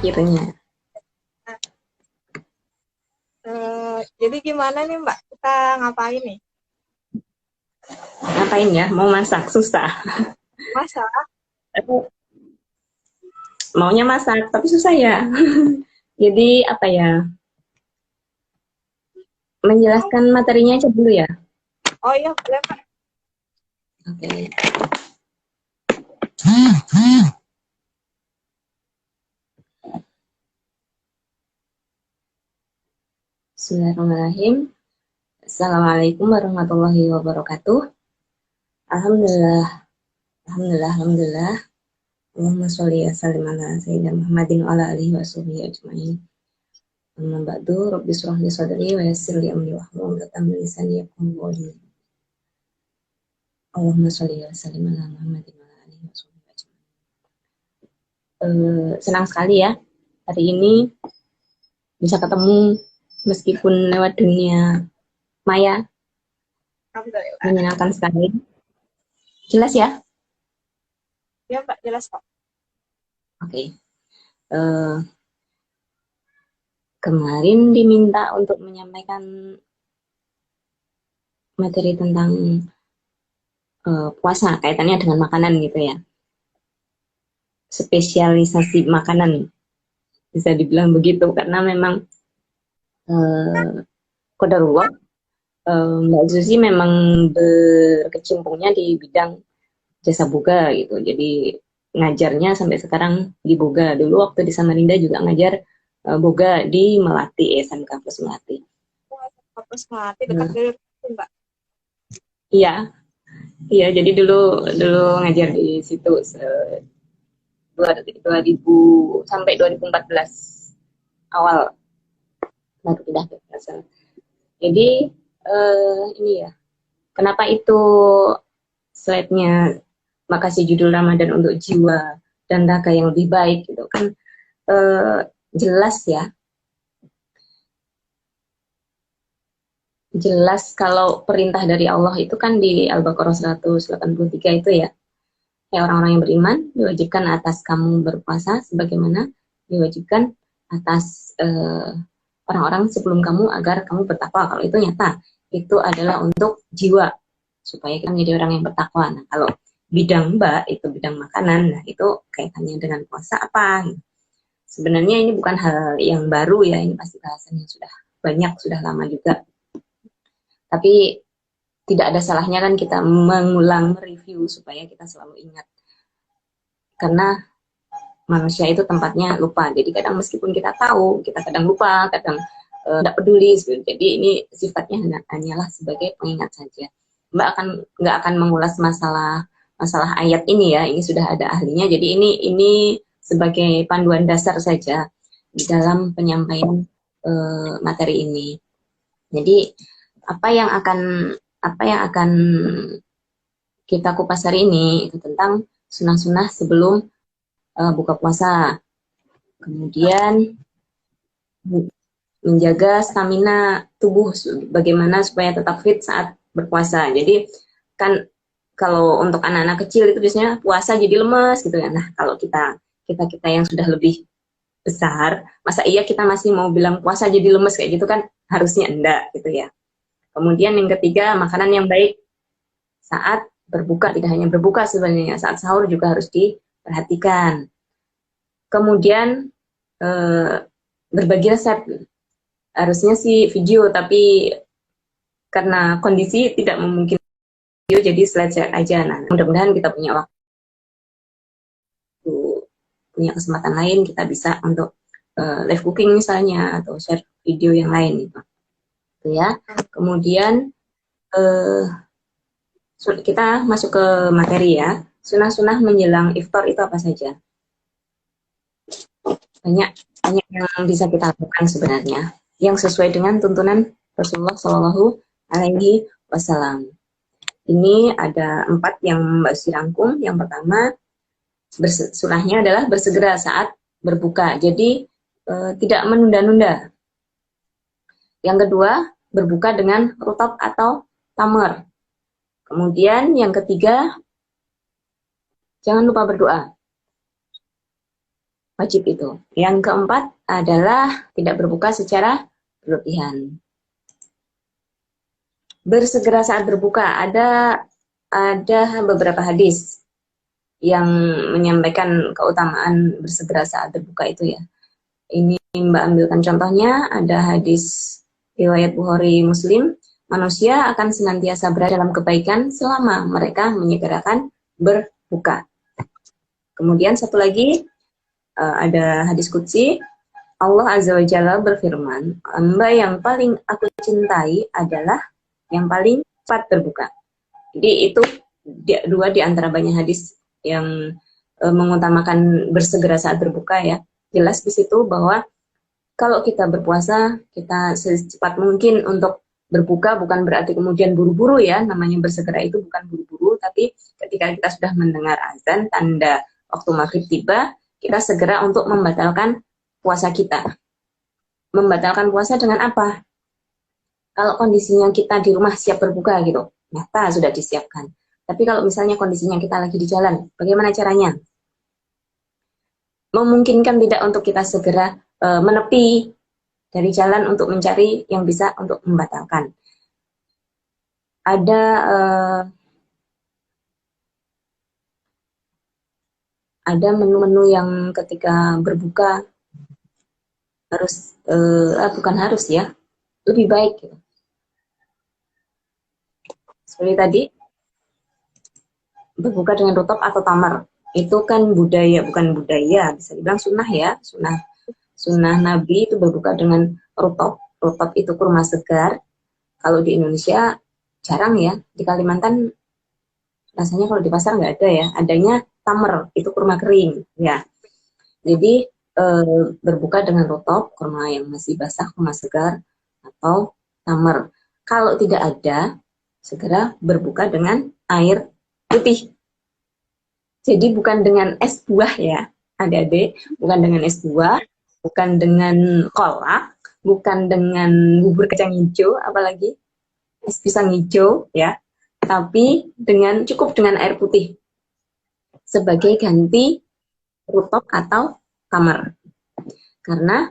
akhirnya. Jadi gimana nih Mbak, kita ngapain nih? Ngapain ya? Mau masak susah. Masak? Maunya masak tapi susah ya. Jadi apa ya? Menjelaskan materinya aja dulu ya. Oh iya, boleh Mbak. Oke. Bismillahirrahmanirrahim. Assalamualaikum warahmatullahi wabarakatuh. Alhamdulillah. Alhamdulillah. Allahumma sholli wa sallim ala sayyidina Muhammadin wa ala alihi wa sahbihi ajma'in. Amma ba'du, rabbi shrah li sadri wa yassir li amri wahlul 'uqdatam min lisani yafqahu qawli. Allahumma sholli wa sallim ala Muhammadin wa ala alihi wa sahbihi ajma'in. Senang sekali ya hari ini bisa ketemu meskipun lewat dunia maya. Alhamdulillah. Menyenangkan sekali. Jelas ya? Ya Mbak, jelas kok. Oke. Kemarin diminta untuk menyampaikan materi tentang puasa kaitannya dengan makanan gitu ya. Spesialisasi makanan bisa dibilang begitu karena memang qadarullah Mbak Zuzi memang berkecimpungnya di bidang jasa boga gitu. Jadi ngajarnya sampai sekarang di boga. Dulu waktu di Samarinda juga ngajar boga di Melati, SMK Kampus Melati. Kampus Melati dekat dari Mbak. Iya. Iya, jadi dulu ngajar di situ 2000 sampai 2014 awal baru pindah ke Brasel. Jadi ini ya. Kenapa itu slide-nya makasih judul Ramadan untuk jiwa dan raga yang lebih baik gitu kan jelas ya. Jelas kalau perintah dari Allah itu kan di Al-Baqarah 183 itu ya. Orang-orang yang beriman diwajibkan atas kamu berpuasa sebagaimana diwajibkan atas orang-orang sebelum kamu agar kamu bertakwa. Kalau itu nyata, itu adalah untuk jiwa supaya kita menjadi orang yang bertakwa. Nah, kalau bidang Mbak itu bidang makanan, nah itu kaitannya dengan puasa apa? Sebenarnya ini bukan hal yang baru ya, ini pasti bahasan yang sudah banyak, sudah lama juga. Tapi tidak ada salahnya kan kita mengulang review supaya kita selalu ingat. Karena manusia itu tempatnya lupa. Jadi kadang meskipun kita tahu, kita kadang lupa, kadang tidak peduli. Jadi ini sifatnya hanyalah sebagai pengingat saja. Mbak nggak akan mengulas masalah ayat ini ya. Ini sudah ada ahlinya. Jadi ini sebagai panduan dasar saja di dalam penyampaian materi ini. Jadi apa yang akan kita kupas hari ini itu tentang sunah-sunah sebelum buka puasa. Kemudian menjaga stamina tubuh bagaimana supaya tetap fit saat berpuasa. Jadi kan kalau untuk anak-anak kecil itu biasanya puasa jadi lemes gitu ya. Nah, kalau kita yang sudah lebih besar, masa iya kita masih mau bilang puasa jadi lemes kayak gitu kan? Harusnya enggak gitu ya. Kemudian yang ketiga, makanan yang baik saat berbuka, tidak hanya berbuka sebenarnya, saat sahur juga harus diperhatikan. Kemudian berbagi resep, harusnya sih video, tapi karena kondisi tidak memungkinkan video, jadi slide share aja. Nah, mudah-mudahan kita punya waktu, punya kesempatan lain, kita bisa untuk live cooking misalnya, atau share video yang lain gitu. Ya. Kemudian kita masuk ke materi ya. Sunah-sunah menjelang iftar itu apa saja? Banyak yang bisa kita lakukan sebenarnya, yang sesuai dengan tuntunan Rasulullah Shallallahu Alaihi Wasallam. Ini ada 4 yang Mbak Susi rangkum. Yang pertama, sunahnya adalah bersegera saat berbuka. Jadi tidak menunda-nunda. Yang kedua, berbuka dengan rutab atau tamar. Kemudian yang ketiga, jangan lupa berdoa. wajib itu. Yang keempat adalah tidak berbuka secara berlebihan. Bersegera saat berbuka, ada beberapa hadis yang menyampaikan keutamaan bersegera saat berbuka itu ya. Ini Mbak ambilkan contohnya, ada hadis riwayat Bukhari Muslim, manusia akan senantiasa berada dalam kebaikan selama mereka menyegerakan berbuka. Kemudian satu lagi, ada hadis qudsi, Allah Azza wa Jalla berfirman, hamba yang paling aku cintai adalah yang paling cepat berbuka. Jadi itu dua di antara banyak hadis yang mengutamakan bersegera saat berbuka ya. Jelas di situ bahwa kalau kita berpuasa, kita secepat mungkin untuk berbuka, bukan berarti kemudian buru-buru ya, namanya bersegera itu bukan buru-buru, tapi ketika kita sudah mendengar azan, tanda waktu maghrib tiba, kita segera untuk membatalkan puasa kita. Membatalkan puasa dengan apa? Kalau kondisinya kita di rumah siap berbuka gitu, nyata sudah disiapkan. Tapi kalau misalnya kondisinya kita lagi di jalan, bagaimana caranya? Memungkinkan tidak untuk kita segera menepi dari jalan untuk mencari yang bisa untuk membatalkan. Ada menu-menu yang ketika berbuka harus, bukan harus ya, lebih baik gitu. Seperti tadi, berbuka dengan rutop atau tamar. Itu kan budaya, bukan budaya, bisa dibilang sunnah ya. Sunnah Nabi itu berbuka dengan rutop. Rutop itu kurma segar. Kalau di Indonesia jarang ya. Di Kalimantan rasanya kalau di pasar nggak ada ya. Adanya tamar, itu kurma kering. Ya. Jadi berbuka dengan rutop, kurma yang masih basah, kurma segar, atau tamar. Kalau tidak ada, segera berbuka dengan air putih. Jadi bukan dengan es buah ya, adik-adik, bukan dengan es buah, bukan dengan kolak, bukan dengan bubur kacang hijau, apalagi es pisang hijau ya, tapi cukup dengan air putih sebagai ganti rutop atau tamar. Karena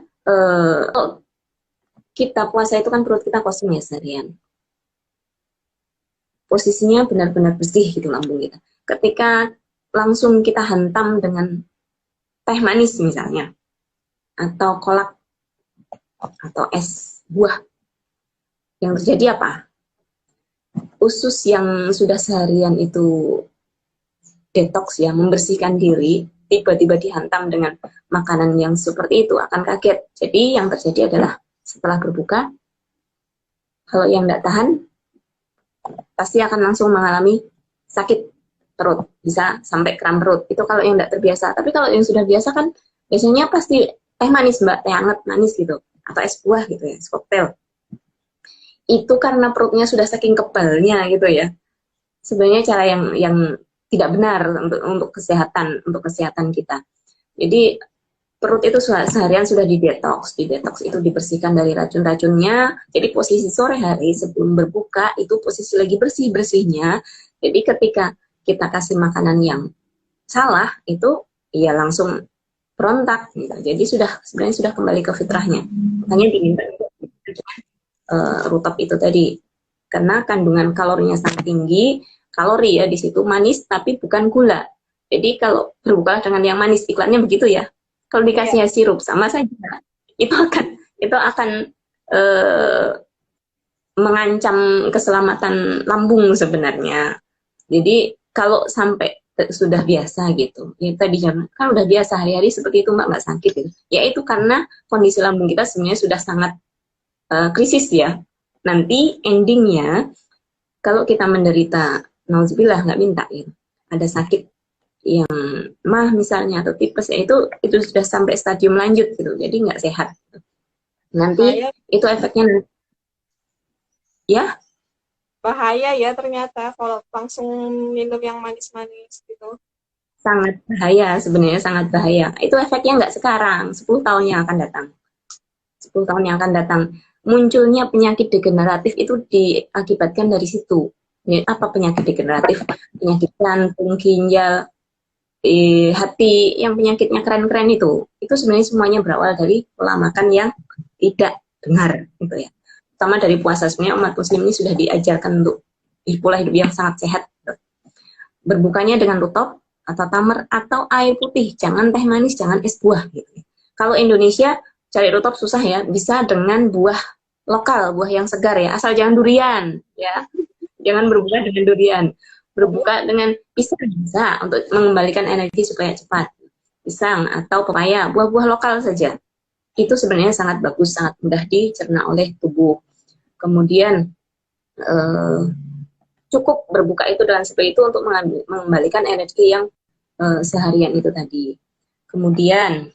kita puasa itu kan perut kita kosong ya seharian. Posisinya benar-benar bersih gitu lambung kita. Ketika langsung kita hantam dengan teh manis misalnya, atau kolak, atau es buah, yang terjadi apa? Usus yang sudah seharian itu detox ya, membersihkan diri, tiba-tiba dihantam dengan makanan yang seperti itu akan kaget. Jadi yang terjadi adalah setelah berbuka, kalau yang tidak tahan, pasti akan langsung mengalami sakit perut, bisa sampai kram perut. Itu kalau yang tidak terbiasa. Tapi kalau yang sudah biasa kan, biasanya pasti teh manis mbak, teh hangat manis gitu, atau es buah gitu ya, es koktail. Itu karena perutnya sudah saking kebalnya gitu ya. Sebenarnya cara yang tidak benar untuk kesehatan kita. Jadi perut itu seharian sudah didetox itu dibersihkan dari racun-racunnya. Jadi posisi sore hari sebelum berbuka itu posisi lagi bersih-bersihnya. Jadi ketika kita kasih makanan yang salah itu ya langsung berontak gitu. Jadi sebenarnya sudah kembali ke fitrahnya. Makanya diminta rutop itu tadi karena kandungan kalorinya sangat tinggi. Kalori ya di situ manis tapi bukan gula. Jadi kalau berbuka dengan yang manis, iklannya begitu ya. Kalau dikasihnya sirup sama saja, itu akan mengancam keselamatan lambung sebenarnya. Jadi kalau sampai sudah biasa gitu, ya tadi kan udah biasa hari-hari seperti itu mbak, nggak sakit gitu. Ya itu karena kondisi lambung kita sebenarnya sudah sangat krisis ya. Nanti endingnya kalau kita menderita, nauzubillah nggak minta ya, ada sakit yang mah misalnya atau tipes ya itu sudah sampai stadium lanjut gitu, jadi nggak sehat gitu. Nanti itu efeknya ya bahaya ya ternyata kalau langsung minum yang manis-manis gitu. Sangat bahaya sebenarnya, sangat bahaya. Itu efeknya nggak sekarang, 10 tahun yang akan datang. 10 tahun yang akan datang. Munculnya penyakit degeneratif itu diakibatkan dari situ. Apa penyakit degeneratif? Penyakit jantung, ginjal, hati yang penyakitnya keren-keren itu sebenarnya semuanya berawal dari pola makan yang tidak benar gitu ya. Pertama dari puasa, sebenarnya umat muslim ini sudah diajarkan untuk pola hidup yang sangat sehat. Berbukanya dengan rutop atau tamer atau air putih, jangan teh manis, jangan es buah gitu. Kalau Indonesia cari rutop susah ya, bisa dengan buah lokal, buah yang segar ya, asal jangan durian ya. Jangan berbuka dengan durian. Berbuka dengan pisang bisa untuk mengembalikan energi supaya cepat. Pisang atau pepaya, buah-buah lokal saja. Itu sebenarnya sangat bagus, sangat mudah dicerna oleh tubuh. Kemudian cukup berbuka itu dengan seperti itu untuk mengembalikan energi yang seharian itu tadi. Kemudian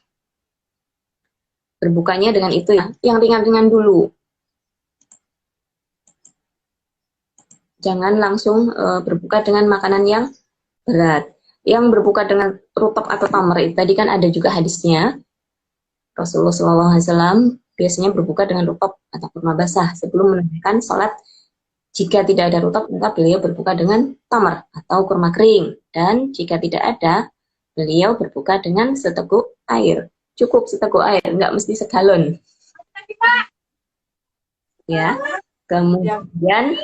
berbukanya dengan itu ya, yang ringan-ringan dulu. Jangan langsung berbuka dengan makanan yang berat. Yang berbuka dengan rutop atau tamar itu tadi kan ada juga hadisnya. Rasulullah SAW biasanya berbuka dengan rutop atau kurma basah sebelum menunaikan sholat. Jika tidak ada rutop, maka beliau berbuka dengan tamar atau kurma kering. Dan jika tidak ada, beliau berbuka dengan seteguk air. Cukup seteguk air, nggak mesti segalon. Ya. Kemudian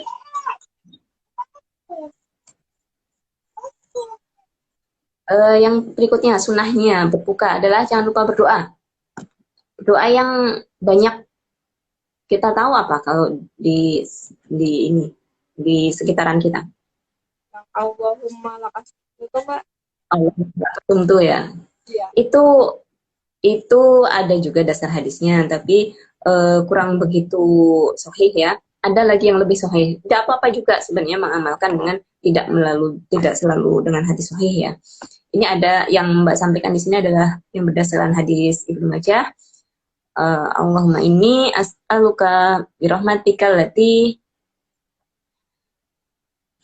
yang berikutnya, sunahnya berbuka adalah jangan lupa berdoa. Doa yang banyak kita tahu apa kalau di sekitaran kita. Allahumma lakas itu Mbak. Allahumma tuh ya. Ya. Itu ada juga dasar hadisnya, tapi kurang begitu sahih ya. Ada lagi yang lebih sahih. Tidak apa-apa juga sebenarnya mengamalkan dengan tidak selalu dengan hadis sahih ya. Ini ada yang Mbak sampaikan di sini adalah yang berdasarkan hadis Ibnu Majah. Allahumma inni as'aluka birahmatika allati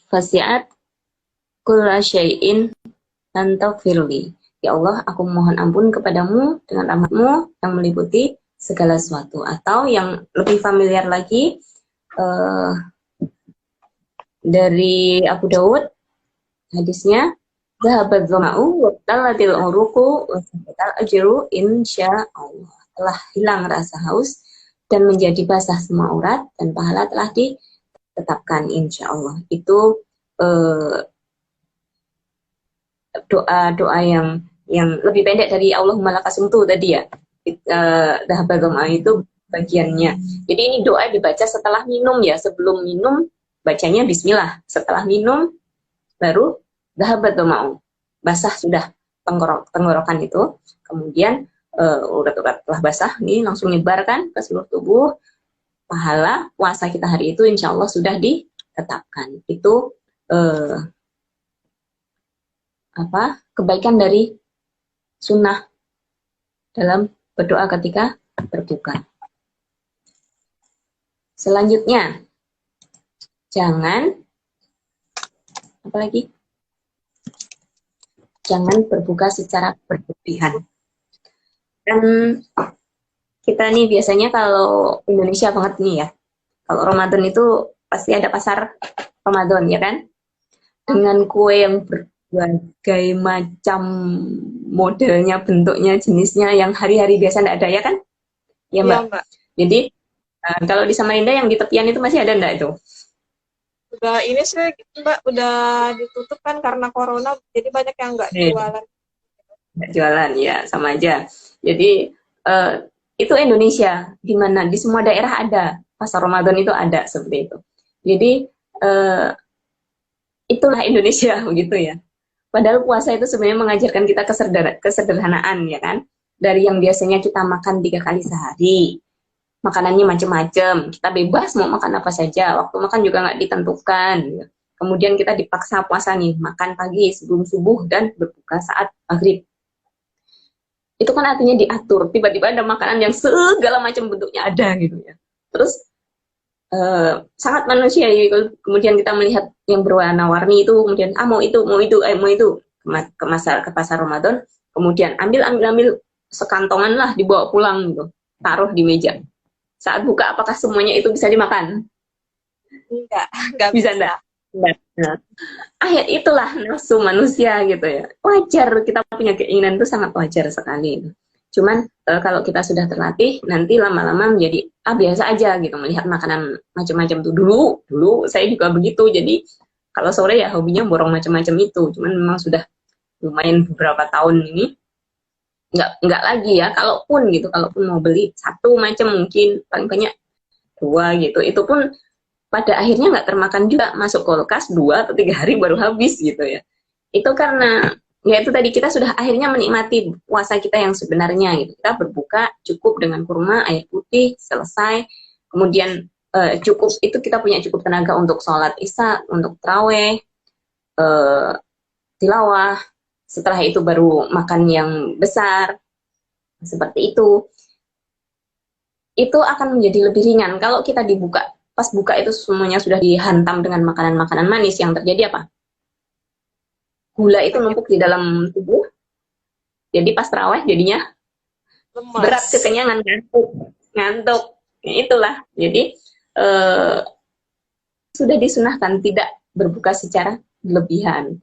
fasi'at kulla syai'in an taghfirli. Ya Allah, aku mohon ampun kepadamu dengan rahmatmu yang meliputi segala sesuatu. Atau yang lebih familiar lagi dari Abu Dawud hadisnya, dhahabat dhama'u wa talatil uruqu wa sabatal ajru insyaallah. Telah hilang rasa haus dan menjadi basah semua urat dan pahala telah ditetapkan insyaallah. Itu doa yang lebih pendek dari Allahumma lakasum tuh tadi ya. Dhahabat dhama'u itu bagiannya. Jadi ini doa dibaca setelah minum ya. Sebelum minum bacanya bismillah. Setelah minum baru dhahabat dhama'u. Basah sudah tenggorokan itu. Kemudian urat-urat telah basah nih langsung nyebarkan ke seluruh tubuh. Pahala puasa kita hari itu insya Allah sudah ditetapkan. Itu kebaikan dari sunnah dalam berdoa ketika berbuka. Selanjutnya, jangan berbuka secara berlebihan. Dan kita nih biasanya kalau Indonesia banget nih ya, kalau Ramadan itu pasti ada pasar Ramadan ya kan, dengan kue yang berbagai macam modelnya, bentuknya, jenisnya yang hari-hari biasa nggak ada ya kan? Ya Mbak. Ya, Mbak. Jadi kalau di Samarinda yang di tepian itu masih ada nggak itu? Udah ini sih Mbak, udah ditutup kan karena corona, jadi banyak yang nggak jualan. Nggak jualan ya, sama aja. Jadi itu Indonesia, di mana di semua daerah ada pasar Ramadan itu ada seperti itu. Jadi itulah Indonesia begitu ya. Padahal puasa itu sebenarnya mengajarkan kita kesederhanaan ya kan. Dari yang biasanya kita makan 3 kali sehari, makanannya macam-macam, kita bebas mau makan apa saja, waktu makan juga nggak ditentukan. Kemudian kita dipaksa puasa nih, makan pagi sebelum subuh dan berbuka saat maghrib. Itu kan artinya diatur, tiba-tiba ada makanan yang segala macam bentuknya ada gitu ya. Terus sangat manusiawi. Kemudian kita melihat yang berwarna-warni itu, kemudian mau itu ke pasar Ramadan, kemudian ambil sekantongan lah, dibawa pulang gitu, taruh di meja. Saat buka apakah semuanya itu bisa dimakan? Enggak bisa. Enggak. Nah, itulah nafsu manusia gitu ya. Wajar kita punya keinginan itu sangat wajar sekali. Cuman kalau kita sudah terlatih, nanti lama-lama menjadi biasa aja gitu melihat makanan macam-macam tuh. Dulu saya juga begitu. Jadi kalau sore ya hobinya borong macam-macam itu. Cuman memang sudah lumayan beberapa tahun ini nggak lagi ya. Kalaupun mau beli satu macam mungkin paling banyak dua gitu. Itu pun pada akhirnya nggak termakan juga, masuk kulkas 2 atau 3 hari baru habis gitu ya. Itu karena ya itu tadi kita sudah akhirnya menikmati puasa kita yang sebenarnya gitu. Kita berbuka cukup dengan kurma, air putih, selesai. Kemudian cukup itu kita punya cukup tenaga untuk sholat isya, untuk taraweh, tilawah. Setelah itu baru makan yang besar. Seperti itu. Itu akan menjadi lebih ringan kalau kita dibuka. Pas buka itu semuanya sudah dihantam dengan makanan-makanan manis, yang terjadi apa? Gula itu numpuk di dalam tubuh. Jadi pas terawih jadinya Lemas. berat, kekenyangan, ngantuk. Ya, itulah. Jadi sudah disunahkan tidak berbuka secara berlebihan.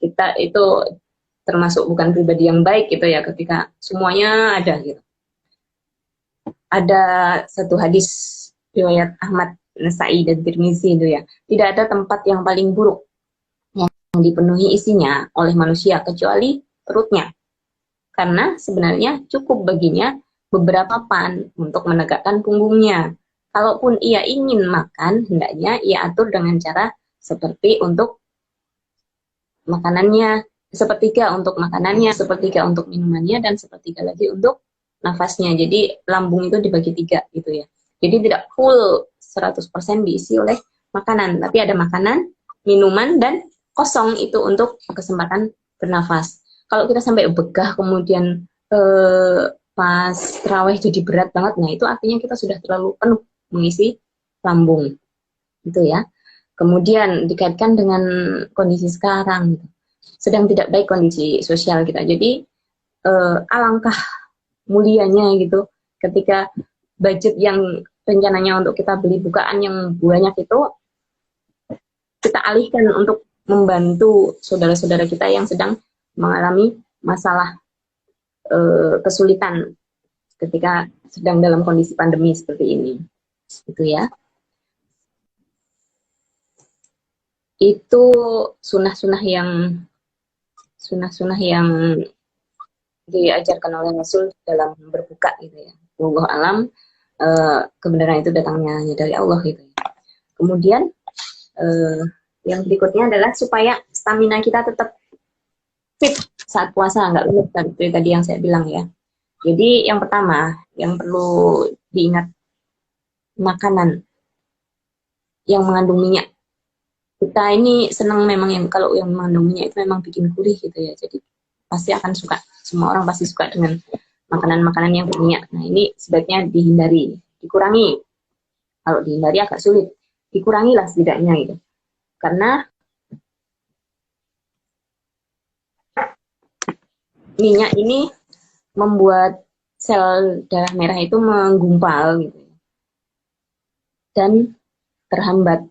Kita itu termasuk bukan pribadi yang baik gitu ya ketika semuanya ada gitu. Ada satu hadis riwayat Ahmad, Nasai dan Tirmizi itu ya. Tidak ada tempat yang paling buruk yang dipenuhi isinya oleh manusia kecuali perutnya. Karena sebenarnya cukup baginya beberapa pan untuk menegakkan punggungnya. Kalaupun ia ingin makan, hendaknya ia atur dengan cara seperti untuk makanannya, sepertiga untuk makanannya, sepertiga untuk minumannya, dan sepertiga lagi untuk nafasnya. Jadi lambung itu dibagi 3 gitu ya. Jadi tidak full 100% diisi oleh makanan, tapi ada makanan, minuman, dan kosong itu untuk kesempatan bernafas. Kalau kita sampai begah kemudian pas terawih jadi berat banget, nah itu artinya kita sudah terlalu penuh mengisi lambung, gitu ya. Kemudian dikaitkan dengan kondisi sekarang, gitu. Sedang tidak baik kondisi sosial kita. Jadi alangkah mulianya gitu ketika budget yang rencananya untuk kita beli bukaan yang banyak itu kita alihkan untuk membantu saudara-saudara kita yang sedang mengalami masalah kesulitan ketika sedang dalam kondisi pandemi seperti ini. Itu ya. Itu sunah-sunah yang diajarkan oleh Rasul dalam berbuka gitu ya. Wallahu alam, kebenaran itu datangnya hanya dari Allah gitu ya. Kemudian yang berikutnya adalah supaya stamina kita tetap fit saat puasa, nggak lemes tadi yang saya bilang ya. Jadi yang pertama yang perlu diingat, makanan yang mengandung minyak. Kita ini senang memang yang kalau yang mengandung minyak itu memang bikin gurih gitu ya. Jadi pasti akan suka. Semua orang pasti suka dengan makanan-makanan yang berminyak. Nah ini sebaiknya dihindari, dikurangi. Kalau dihindari agak sulit, dikurangilah setidaknya gitu. Karena minyak ini membuat sel darah merah itu menggumpal gitu. Dan terhambat.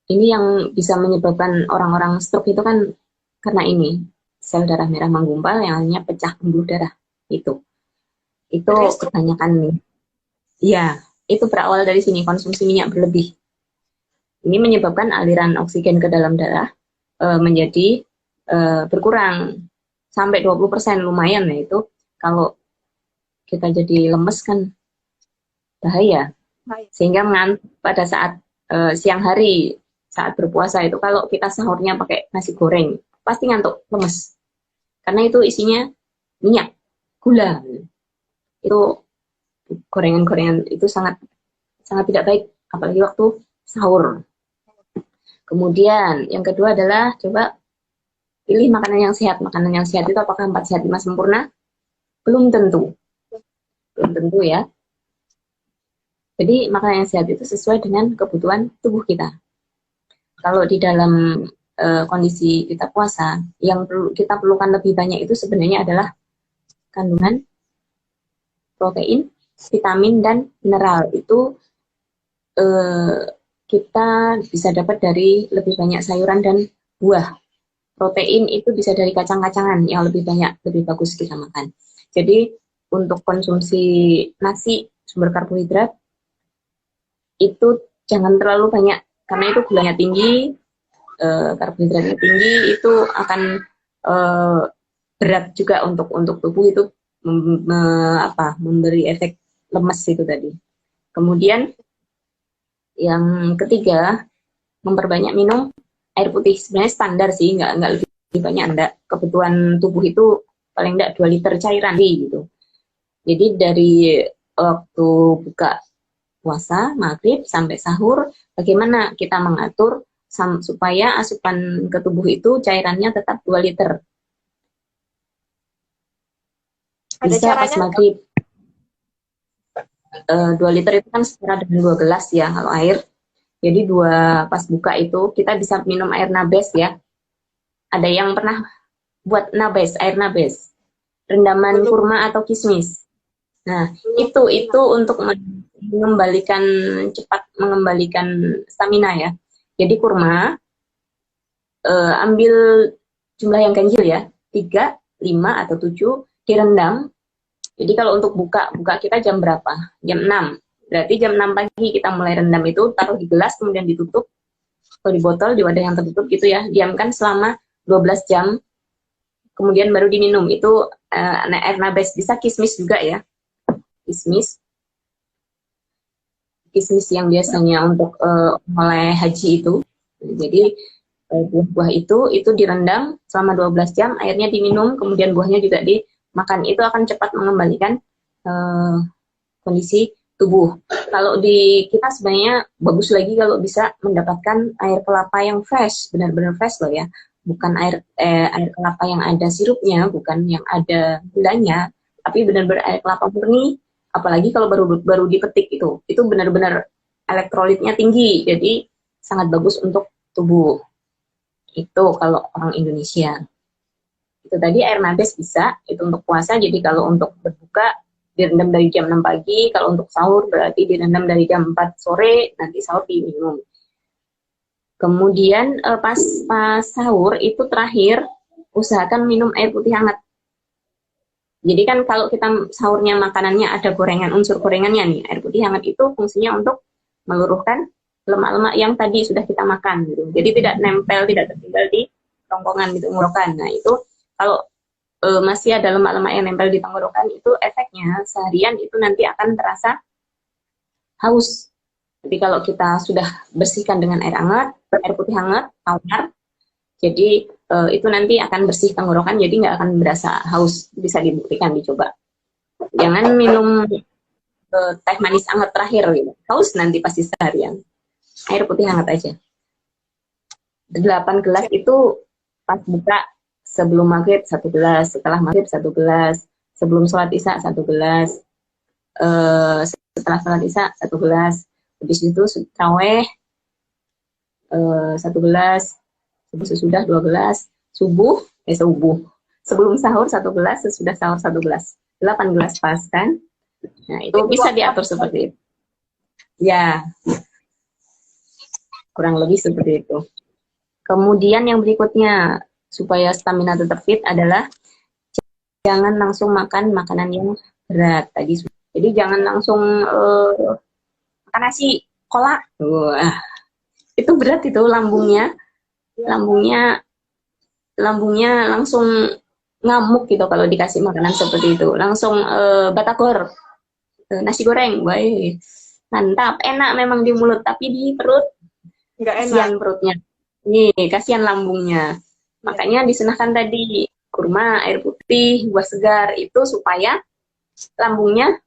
Ini yang bisa menyebabkan orang-orang stroke itu kan karena ini. Sel darah merah menggumpal yang hanya pecah pembuluh darah itu kebanyakan nih. Ya, itu berawal dari sini, konsumsi minyak berlebih. Ini menyebabkan aliran oksigen ke dalam darah menjadi berkurang sampai 20%, lumayan ya itu. Kalau kita jadi lemes kan bahaya. Sehingga pada saat siang hari saat berpuasa itu kalau kita sahurnya pakai nasi goreng pasti ngantuk, lemes. Karena itu isinya minyak, gula. Itu gorengan-gorengan itu sangat tidak baik, apalagi waktu sahur. Kemudian yang kedua adalah coba pilih makanan yang sehat. Makanan yang sehat itu apakah 4 sehat 5 sempurna? Belum tentu ya. Jadi makanan yang sehat itu sesuai dengan kebutuhan tubuh kita. Kalau di dalam kondisi kita puasa, yang kita perlukan lebih banyak itu sebenarnya adalah kandungan protein, vitamin, dan mineral. Itu kita bisa dapat dari lebih banyak sayuran dan buah. Protein itu bisa dari kacang-kacangan yang lebih banyak, lebih bagus kita makan. Jadi untuk konsumsi nasi sumber karbohidrat itu jangan terlalu banyak karena itu gulanya tinggi, karbohidratnya tinggi, itu akan berat juga untuk tubuh, itu memberi efek lemes itu tadi. Kemudian yang ketiga, memperbanyak minum air putih. Sebenarnya standar sih, nggak lebih banyak, enggak. Kebutuhan tubuh itu paling enggak 2 liter cairan gitu. Jadi dari waktu buka puasa, maghrib sampai sahur, bagaimana kita mengatur supaya asupan ke tubuh itu cairannya tetap 2 liter. Bisa pas maghrib. 2 liter itu kan setara dengan 2 gelas ya kalau air. Jadi pas buka itu kita bisa minum air nabes ya. Ada yang pernah buat nabes, air nabes, rendaman kurma atau kismis. Nah, itu untuk cepat mengembalikan stamina ya. Jadi kurma, ambil jumlah yang ganjil ya, 3, 5, atau 7, direndam. Jadi kalau untuk buka kita jam berapa? Jam 6. Berarti jam 6 pagi kita mulai rendam itu, taruh di gelas, kemudian ditutup, atau di botol, di wadah yang tertutup gitu ya. Diamkan selama 12 jam, kemudian baru diminum. Itu air nabes. Bisa kismis juga ya. Kismis yang biasanya untuk mulai haji itu. Jadi buah-buah itu direndam selama 12 jam, airnya diminum, kemudian buahnya juga dimakan. Itu akan cepat mengembalikan kondisi tubuh. Kalau di kita sebenarnya bagus lagi kalau bisa mendapatkan air kelapa yang fresh, benar-benar fresh loh ya. Bukan air kelapa yang ada sirupnya, bukan yang ada gulanya, tapi benar-benar air kelapa murni. Apalagi kalau baru dipetik itu benar-benar elektrolitnya tinggi, jadi sangat bagus untuk tubuh. Itu kalau orang Indonesia. Itu tadi air nabes bisa, itu untuk puasa. Jadi kalau untuk berbuka direndam dari jam 6 pagi, kalau untuk sahur berarti direndam dari jam 4 sore, nanti sahur diminum. Kemudian pas sahur itu terakhir usahakan minum air putih hangat. Jadi kan kalau kita sahurnya makanannya ada gorengan, unsur gorengannya nih, air putih hangat itu fungsinya untuk meluruhkan lemak-lemak yang tadi sudah kita makan gitu. Jadi tidak nempel, tidak tertinggal di kerongkongan gitu, ngorokan. Nah itu kalau masih ada lemak-lemak yang nempel di tenggorokan, itu efeknya seharian itu nanti akan terasa haus. Jadi kalau kita sudah bersihkan dengan air hangat, air putih hangat, tawar, jadi itu nanti akan bersih tenggorokan, jadi nggak akan berasa haus. Bisa dibuktikan, dicoba. Jangan minum teh manis hangat terakhir gitu. Haus nanti pasti seharian. Air putih hangat aja. 8 gelas itu pas buka, sebelum maghrib 1 gelas, setelah maghrib 1 gelas, sebelum sholat isya 1 gelas, setelah sholat isya 1 gelas, habis itu tarawih 1 gelas, sesudah 2 gelas, subuh, sebelum sahur 1 gelas, sesudah sahur 1 gelas, 8 gelas pas kan. Nah itu bisa diatur seperti itu. Ya, kurang lebih seperti itu. Kemudian yang berikutnya, supaya stamina tetap fit adalah jangan langsung makan makanan yang berat tadi. Jadi jangan langsung makan nasi, kolak. Wah, itu berat itu lambungnya langsung ngamuk gitu kalau dikasih makanan seperti itu. Langsung batagor, nasi goreng, baik, mantap, enak memang di mulut, tapi di perut nggak enak. Kasihan perutnya. Nih, kasihan lambungnya. Makanya disunahkan tadi kurma, air putih, buah segar itu supaya lambungnya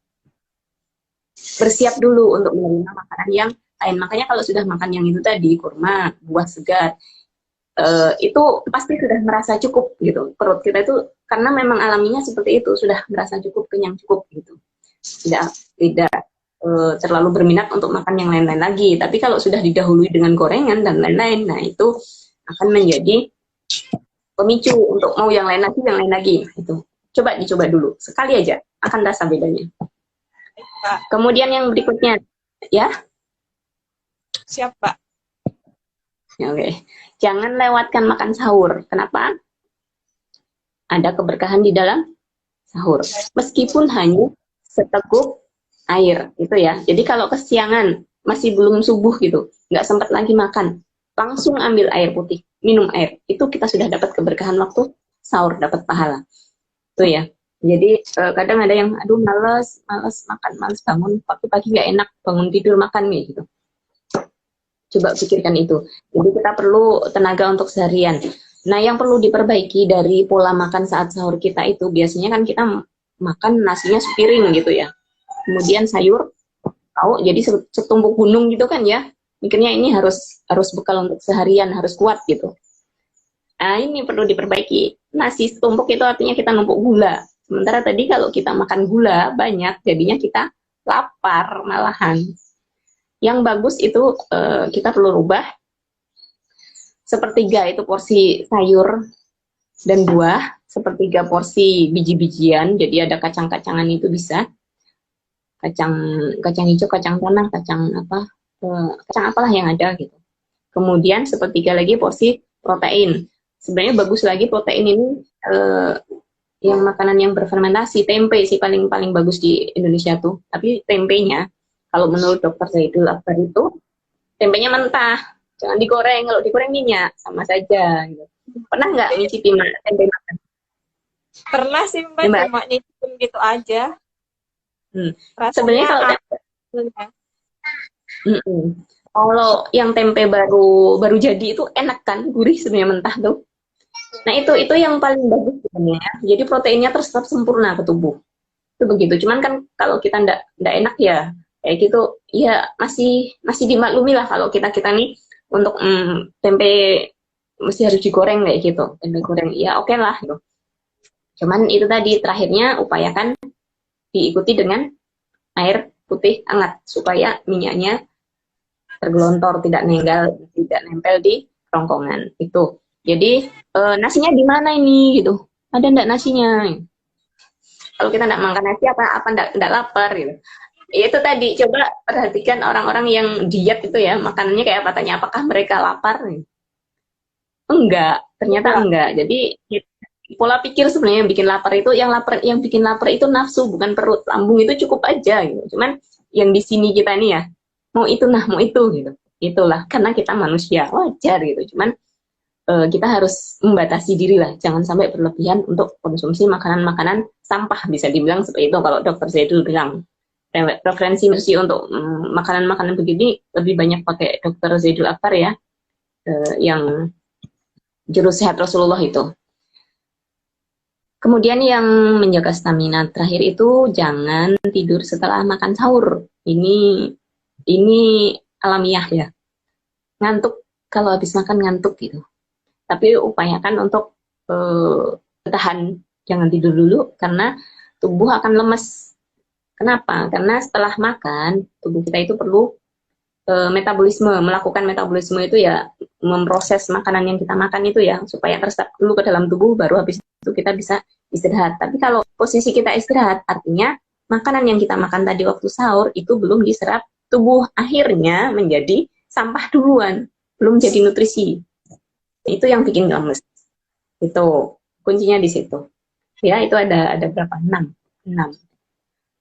bersiap dulu untuk menerima makanan yang lain. Makanya kalau sudah makan yang itu tadi, kurma, buah segar, itu pasti sudah merasa cukup gitu. Perut kita itu karena memang alaminya seperti itu, sudah merasa cukup, kenyang cukup gitu. Tidak terlalu berminat untuk makan yang lain-lain lagi. Tapi kalau sudah didahului dengan gorengan dan lain-lain, nah itu akan menjadi pemicu untuk mau yang lain lagi, itu. Coba dicoba dulu, sekali aja, akan rasa bedanya. Kemudian yang berikutnya, ya, Siap, Mbak. Oke. Jangan lewatkan makan sahur. Kenapa? Ada keberkahan di dalam sahur. Meskipun hanya seteguk air, gitu ya. Jadi kalau kesiangan, masih belum subuh gitu, nggak sempat lagi makan, langsung ambil air putih, minum air. Itu kita sudah dapat keberkahan waktu sahur, dapat pahala. Itu ya. Jadi kadang ada yang, aduh males makan, males bangun, pagi-pagi nggak enak, bangun tidur makan nih, gitu. Coba pikirkan itu. Jadi kita perlu tenaga untuk seharian. Nah, yang perlu diperbaiki dari pola makan saat sahur kita itu, biasanya kan kita makan nasinya sepiring gitu ya. Kemudian sayur, tahu, jadi setumpuk gunung gitu kan ya. Mikirnya ini harus bekal untuk seharian, harus kuat gitu. Nah, ini perlu diperbaiki. Nasi setumpuk itu artinya kita numpuk gula. Sementara tadi kalau kita makan gula banyak, jadinya kita lapar malahan. Yang bagus itu kita perlu rubah. Sepertiga itu porsi sayur dan buah, sepertiga porsi biji-bijian, jadi ada kacang-kacangan itu bisa. Kacang hijau, kacang tanah, kacang apalah yang ada gitu. Kemudian sepertiga lagi porsi protein. Sebenarnya bagus lagi protein ini yang makanan yang berfermentasi, tempe sih paling bagus di Indonesia tuh. Tapi tempenya, kalau menurut dokter Zaidul Akbar itu, tempenya mentah, jangan digoreng. Kalau digoreng minyak, sama saja. Gitu. Pernah nggak nyicipin tempe makan? Pernah sih Mbak, cuma nyicipin gitu aja. Sebenarnya kalau yang tempe baru jadi itu enak kan, gurih sebenarnya mentah tuh. Nah itu yang paling bagus sebenarnya. Jadi proteinnya terserap sempurna ke tubuh. Itu begitu. Cuman kan kalau kita ndak enak ya kayak gitu, ya masih dimaklumi lah kalau kita nih untuk tempe mesti harus digoreng kayak gitu. Tempe goreng ya oke lah gitu. Cuman itu tadi terakhirnya upayakan diikuti dengan air putih hangat supaya minyaknya tergelontor, tidak nempel di kerongkongan itu. Jadi nasinya di mana ini gitu? Ada enggak nasinya? Kalau kita enggak makan nasi apa enggak lapar gitu. Itu tadi coba perhatikan orang-orang yang diet itu ya, makanannya kayak apa, tanya apakah mereka lapar? Enggak, ternyata enggak. Jadi pola pikir sebenarnya yang bikin lapar itu, yang bikin lapar itu nafsu, bukan perut. Lambung itu cukup aja gitu. Cuman yang di sini kita nih ya, mau itu gitu. Itulah karena kita manusia, wajar gitu. Cuman kita harus membatasi diri lah, jangan sampai berlebihan untuk konsumsi makanan-makanan sampah, bisa dibilang seperti itu kalau dokter Zaidul bilang. Referensi untuk makanan-makanan begini lebih banyak pakai dokter Zaidul Akbar ya, yang juru sehat Rasulullah itu. Kemudian yang menjaga stamina terakhir itu jangan tidur setelah makan sahur. Ini alamiah ya. Ngantuk, kalau habis makan ngantuk gitu. Tapi upayakan untuk bertahan, jangan tidur dulu karena tubuh akan lemes. Kenapa? Karena setelah makan, tubuh kita itu perlu melakukan metabolisme itu ya, memproses makanan yang kita makan itu ya, supaya terserap dulu ke dalam tubuh, baru habis itu kita bisa istirahat. Tapi kalau posisi kita istirahat, artinya makanan yang kita makan tadi waktu sahur itu belum diserap tubuh, akhirnya menjadi sampah duluan, belum jadi nutrisi. Itu yang bikin lemes. Itu kuncinya di situ. Ya, itu ada berapa?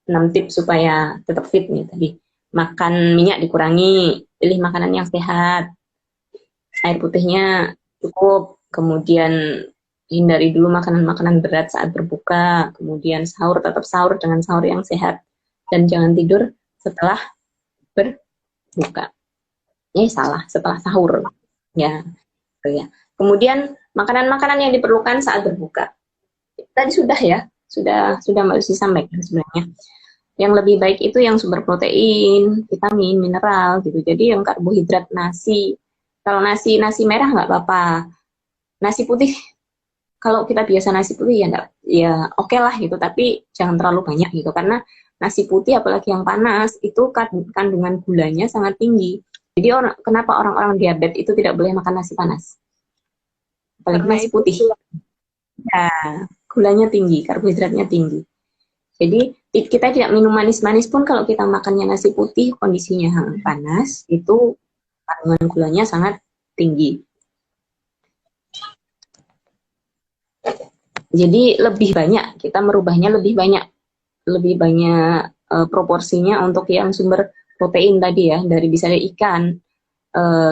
6 tips supaya tetap fit nih tadi. Makan minyak dikurangi, pilih makanan yang sehat, air putihnya cukup, kemudian hindari dulu makanan-makanan berat saat berbuka, kemudian sahur, tetap sahur dengan sahur yang sehat, dan jangan tidur setelah berbuka. Salah, setelah sahur. Ya, kemudian makanan-makanan yang diperlukan saat berbuka. Tadi sudah ya, sudah Mbak Lucy sampaikan sebenarnya. Yang lebih baik itu yang sumber protein, vitamin, mineral gitu. Jadi yang karbohidrat nasi. Kalau nasi merah nggak apa-apa. Nasi putih, kalau kita biasa nasi putih ya oke lah gitu. Tapi jangan terlalu banyak gitu. Karena nasi putih apalagi yang panas itu kandungan gulanya sangat tinggi. Jadi kenapa orang-orang diabetes itu tidak boleh makan nasi panas? Apalagi nasi putih. Ya, gulanya tinggi, karbohidratnya tinggi. Jadi kita tidak minum manis-manis pun kalau kita makannya nasi putih kondisinya panas itu kandungan gulanya sangat tinggi. Jadi lebih banyak, kita merubahnya lebih banyak proporsinya untuk yang sumber protein tadi ya, dari bisa dari ikan,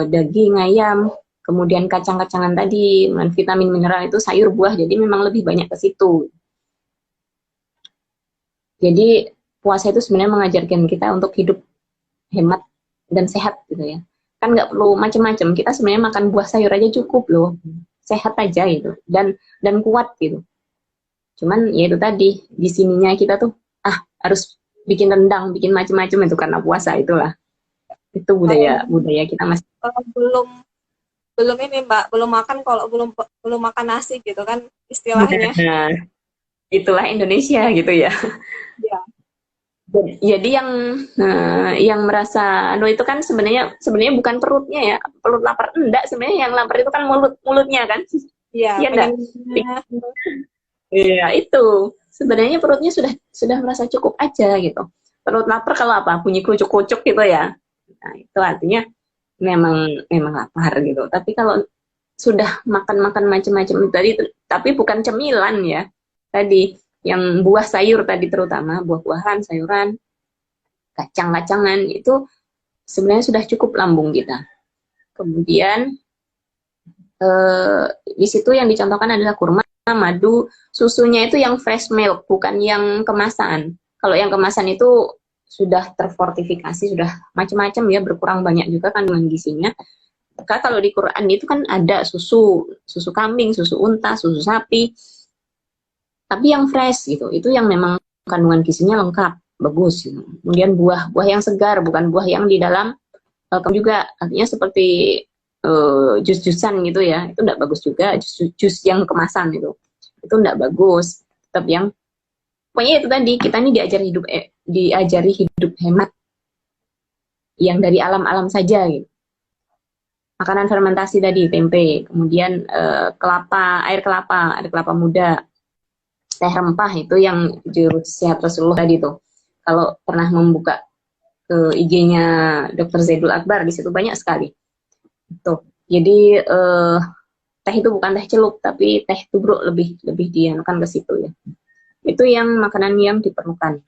daging, ayam, kemudian kacang-kacangan tadi, vitamin mineral itu sayur buah, jadi memang lebih banyak ke situ. Jadi puasa itu sebenarnya mengajarkan kita untuk hidup hemat dan sehat gitu ya. Kan nggak perlu macam-macam, kita sebenarnya makan buah sayur aja cukup loh, sehat aja itu, dan kuat gitu. Cuman ya itu tadi, di sininya kita tuh harus bikin rendang, bikin macam-macam itu karena puasa itulah. Itu budaya kita masih. Belum ini Mbak, belum makan kalau belum makan nasi gitu kan istilahnya. Nah, itulah Indonesia gitu ya. Ya. Jadi yang merasa itu kan sebenarnya bukan perutnya ya, perut lapar enggak, sebenarnya yang lapar itu kan mulutnya kan. Iya, enggak. Iya, itu. Sebenarnya perutnya sudah merasa cukup aja gitu. Perut lapar kalau apa? Bunyi kerucuk-kerucuk gitu ya. Nah, itu artinya memang lapar gitu. Tapi kalau sudah makan macam-macam tadi, tapi bukan cemilan ya. Tadi yang buah sayur tadi, terutama buah-buahan, sayuran, kacang-kacangan itu sebenarnya sudah cukup lambung kita. Kemudian di situ yang dicontohkan adalah kurma, madu, susunya itu yang fresh milk, bukan yang kemasan. Kalau yang kemasan itu sudah terfortifikasi, sudah macam-macam ya, berkurang banyak juga kandungan gizinya. Maka kalau di Quran itu kan ada susu kambing, susu unta, susu sapi, tapi yang fresh gitu, itu yang memang kandungan gizinya lengkap, bagus gitu. Kemudian buah yang segar, bukan buah yang di dalam juga, artinya seperti jus-jusan gitu ya, itu enggak bagus juga. Jus yang kemasan itu enggak bagus. Tetap yang pokoknya itu tadi, kita ini diajari hidup hemat yang dari alam-alam saja gitu. Makanan fermentasi tadi, tempe, kemudian air kelapa muda, teh rempah, itu yang jurus sehat Rasulullah tadi tuh. Kalau pernah membuka ke IG-nya Dr. Zaidul Akbar, di situ banyak sekali. Tuh. Jadi teh itu bukan teh celup, tapi teh tubruk, lebih dianukan ke situ ya. Itu yang makanan yang diperlukan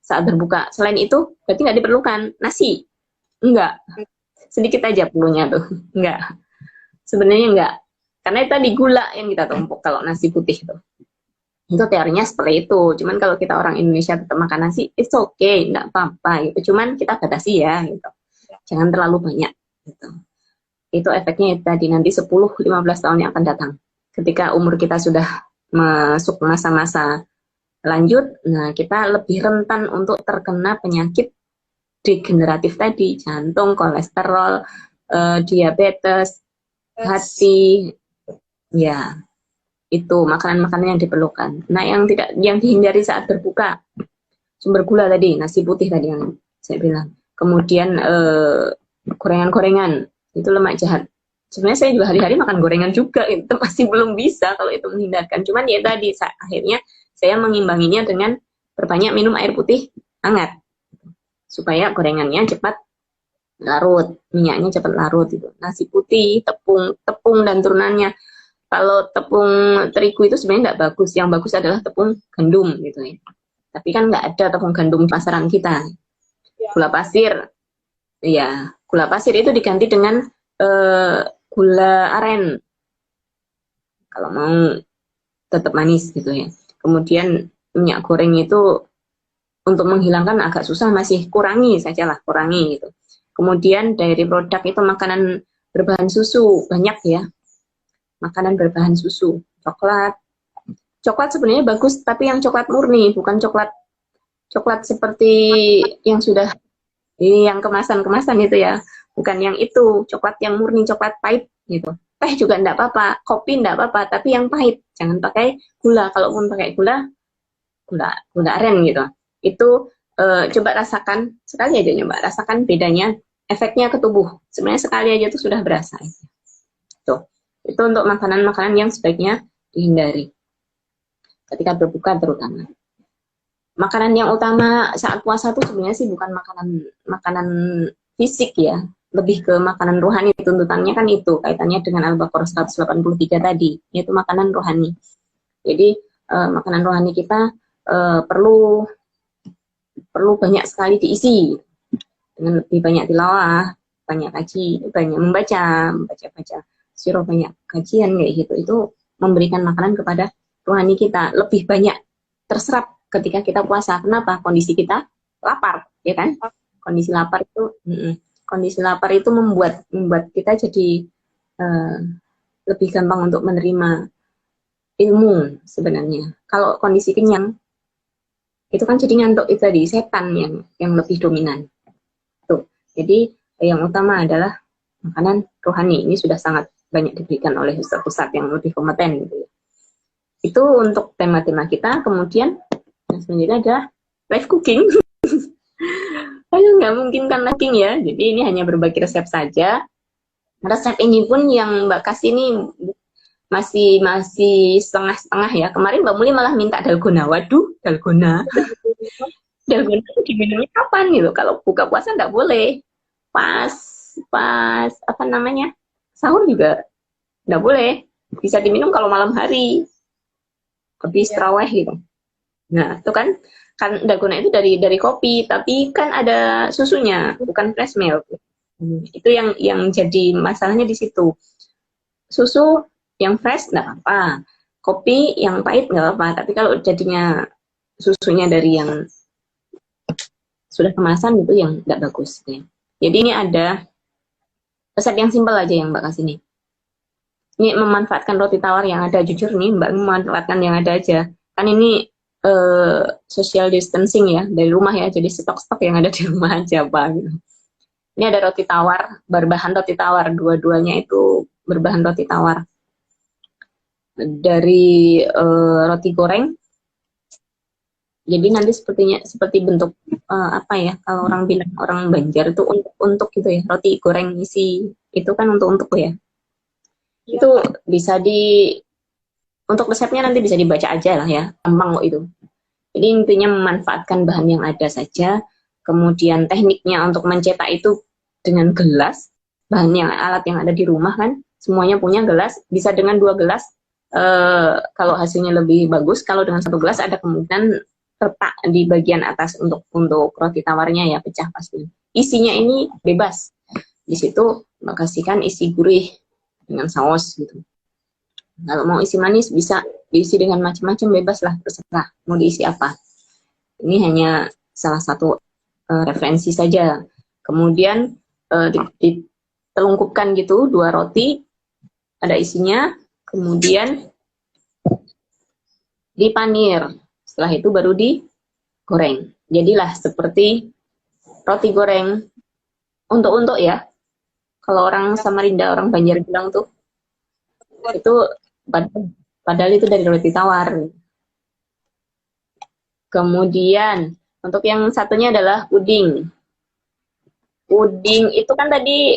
saat berbuka. Selain itu, berarti nggak diperlukan nasi. Enggak. Sedikit aja perlunya tuh. Enggak. Sebenarnya enggak. Karena itu tadi gula yang kita tumpuk kalau nasi putih tuh. Itu teorinya seperti itu. Cuman kalau kita orang Indonesia tetap makan nasi, it's okay, enggak apa-apa gitu. Cuman kita batasi ya gitu. Jangan terlalu banyak gitu. Itu efeknya tadi nanti 10-15 tahun yang akan datang. Ketika umur kita sudah masuk masa-masa lanjut, nah kita lebih rentan untuk terkena penyakit degeneratif tadi, jantung, kolesterol, diabetes, hati, ya itu makanan-makanan yang diperlukan. Nah yang dihindari saat berbuka, sumber gula tadi, nasi putih tadi yang saya bilang, kemudian gorengan-gorengan, itu lemak jahat. Sebenarnya saya juga hari-hari makan gorengan juga, itu masih belum bisa kalau itu menghindarkan. Cuman ya tadi, akhirnya saya mengimbanginya dengan berbanyak minum air putih hangat, supaya gorengannya cepat larut, minyaknya cepat larut itu. Nasi putih, tepung dan turunannya. Kalau tepung terigu itu sebenarnya nggak bagus, yang bagus adalah tepung gandum gitu ya. Tapi kan nggak ada tepung gandum di pasaran kita. Gula pasir, ya gula pasir itu diganti dengan gula aren. Kalau mau tetap manis gitu ya. Kemudian minyak goreng itu untuk menghilangkan agak susah, masih kurangi gitu. Kemudian dari produk itu makanan berbahan susu, banyak ya. Makanan berbahan susu, coklat sebenarnya bagus, tapi yang coklat murni, bukan coklat seperti yang sudah yang kemasan itu ya, bukan yang itu, coklat yang murni, coklat pahit gitu. Teh juga enggak apa-apa, kopi enggak apa-apa, tapi yang pahit, jangan pakai gula. Kalaupun pakai gula aren gitu. Itu coba rasakan, sekali aja coba rasakan bedanya, efeknya ke tubuh. Sebenarnya sekali aja tuh sudah berasa. Tuh. Itu untuk makanan-makanan yang sebaiknya dihindari ketika berbuka terutama. Makanan yang utama saat puasa tuh sebenarnya sih bukan makanan fisik ya, lebih ke makanan rohani, tuntutannya kan itu kaitannya dengan Al-Baqarah 183 tadi, yaitu makanan rohani. Jadi makanan rohani kita perlu banyak sekali diisi dengan lebih banyak tilawah, banyak kaji, banyak membaca surah, banyak kajian kayak gitu. Itu memberikan makanan kepada rohani kita lebih banyak terserap ketika kita puasa. Kenapa? Kondisi kita lapar, ya kan? Kondisi lapar itu membuat kita jadi lebih gampang untuk menerima ilmu sebenarnya. Kalau kondisi kenyang itu kan jadi ngantuk, itu tadi setan yang lebih dominan. Tuh. Jadi yang utama adalah makanan rohani. Ini sudah sangat banyak diberikan oleh ustadz-ustadz yang lebih kompeten gitu ya. Itu untuk tema-tema kita. Kemudian yang selanjutnya adalah live cooking. Ayo, nggak mungkin kan cooking ya. Jadi ini hanya berbagi resep saja. Resep ini pun yang Mbak kasih ini masih setengah-setengah ya. Kemarin Mbak Muli malah minta dalgona. Waduh, dalgona. Dalgona itu diminumnya kapan gitu? Kalau buka puasa nggak boleh. Pas apa namanya? Sahur juga nggak boleh. Bisa diminum kalau malam hari. Habis tarawih gitu. Nah, itu kan dalgona itu dari kopi, tapi kan ada susunya, bukan fresh milk. Itu yang jadi masalahnya di situ. Susu yang fresh nggak apa, kopi yang pahit nggak apa, tapi kalau jadinya susunya dari yang sudah kemasan itu yang nggak bagus. Ya. Jadi ini ada resep yang simpel aja yang Mbak kasih nih. Ini memanfaatkan roti tawar yang ada, jujur nih Mbak memanfaatkan yang ada aja. Kan ini social distancing ya dari rumah ya, jadi stok-stok yang ada di rumah aja Pak gitu. Ini ada roti tawar, berbahan roti tawar, dua-duanya itu berbahan roti tawar. Dari roti goreng. Jadi nanti seperti bentuk apa ya, kalau orang bilang orang Banjar itu untuk gitu ya, roti goreng isi itu kan untuk ya. Itu bisa untuk resepnya nanti bisa dibaca aja lah ya, gampang kok itu. Jadi intinya memanfaatkan bahan yang ada saja, kemudian tekniknya untuk mencetak itu dengan gelas, alat yang ada di rumah kan, semuanya punya gelas, bisa dengan 2 gelas, kalau hasilnya lebih bagus, kalau dengan 1 gelas ada kemungkinan retak di bagian atas untuk roti tawarnya ya, pecah pasti. Isinya ini bebas, di situ kasihkan isi gurih dengan saus gitu. Kalau mau isi manis bisa diisi dengan macam-macam, bebas lah, terserah mau diisi apa. Ini hanya salah satu referensi saja. Kemudian ditelungkupkan gitu 2 roti, ada isinya, kemudian dipanir. Setelah itu baru digoreng. Jadilah seperti roti goreng untuk ya. Kalau orang Samarinda, orang Banjar bilang tuh, itu padahal itu dari roti tawar. Kemudian untuk yang satunya adalah puding. Puding itu kan tadi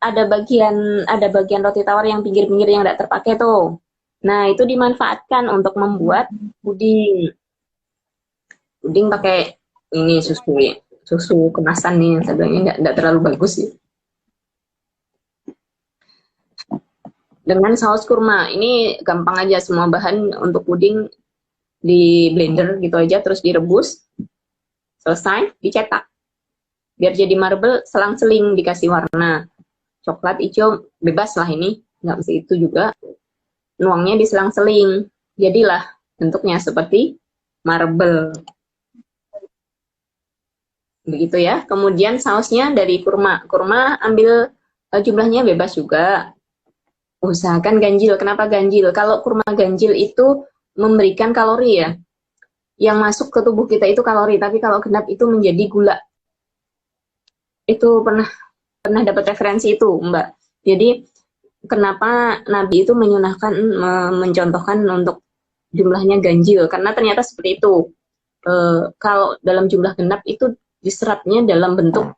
ada bagian roti tawar yang pinggir-pinggir yang tidak terpakai tuh. Nah, itu dimanfaatkan untuk membuat puding. Puding pakai ini susu kemasan nih, yang sebenarnya nggak terlalu bagus sih. Dengan saus kurma, ini gampang aja, semua bahan untuk puding di blender gitu aja, terus direbus, selesai, dicetak. Biar jadi marble, selang-seling dikasih warna. Coklat, hijau, bebas lah ini, nggak mesti itu juga. Nuangnya diselang-seling, jadilah bentuknya seperti marble. Begitu ya. Kemudian sausnya dari kurma. Kurma ambil jumlahnya bebas juga. Usahakan ganjil. Kenapa ganjil? Kalau kurma ganjil itu memberikan kalori ya. Yang masuk ke tubuh kita itu kalori, tapi kalau genap itu menjadi gula. Itu pernah dapat referensi itu, Mbak. Jadi kenapa Nabi itu mencontohkan untuk jumlahnya ganjil? Karena ternyata seperti itu. Kalau dalam jumlah genap itu diserapnya dalam bentuk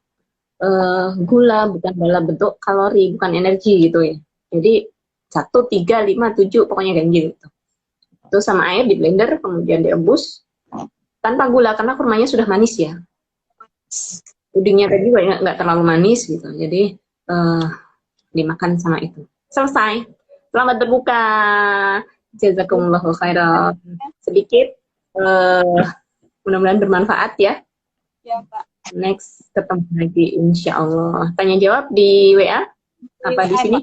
gula, bukan dalam bentuk kalori, bukan energi gitu ya. Jadi 1, 3, 5, 7 pokoknya ganjil gitu. Itu sama air di blender, kemudian direbus tanpa gula karena kurmanya sudah manis ya. Pudingnya tadi juga nggak terlalu manis gitu. Jadi eh, dimakan sama itu. Selesai. Selamat berbuka. Jazakumullahu khairan. Sedikit. Mudah-mudahan bermanfaat ya. Ya, Mbak. Next ketemu lagi insya Allah. Tanya jawab di WA? Apa di sini?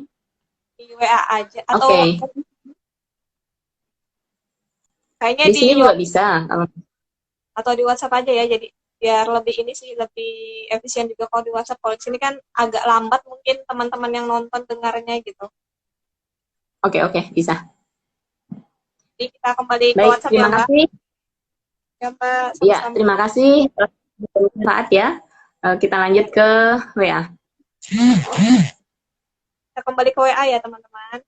Di WA aja. Atau Oke. kayaknya Di sini juga bisa. Atau di WhatsApp aja ya. Jadi biar lebih ini sih, lebih efisien juga kalau di WhatsApp. Kalau di sini kan agak lambat mungkin teman-teman yang nonton dengarnya gitu. Oke, bisa. Jadi kita kembali ke Baik, WhatsApp terima kasih. Ya, Mbak. Ya, terima kasih. Bermanfaat ya. Kita lanjut ke WA. Kita kembali ke WA ya, teman-teman.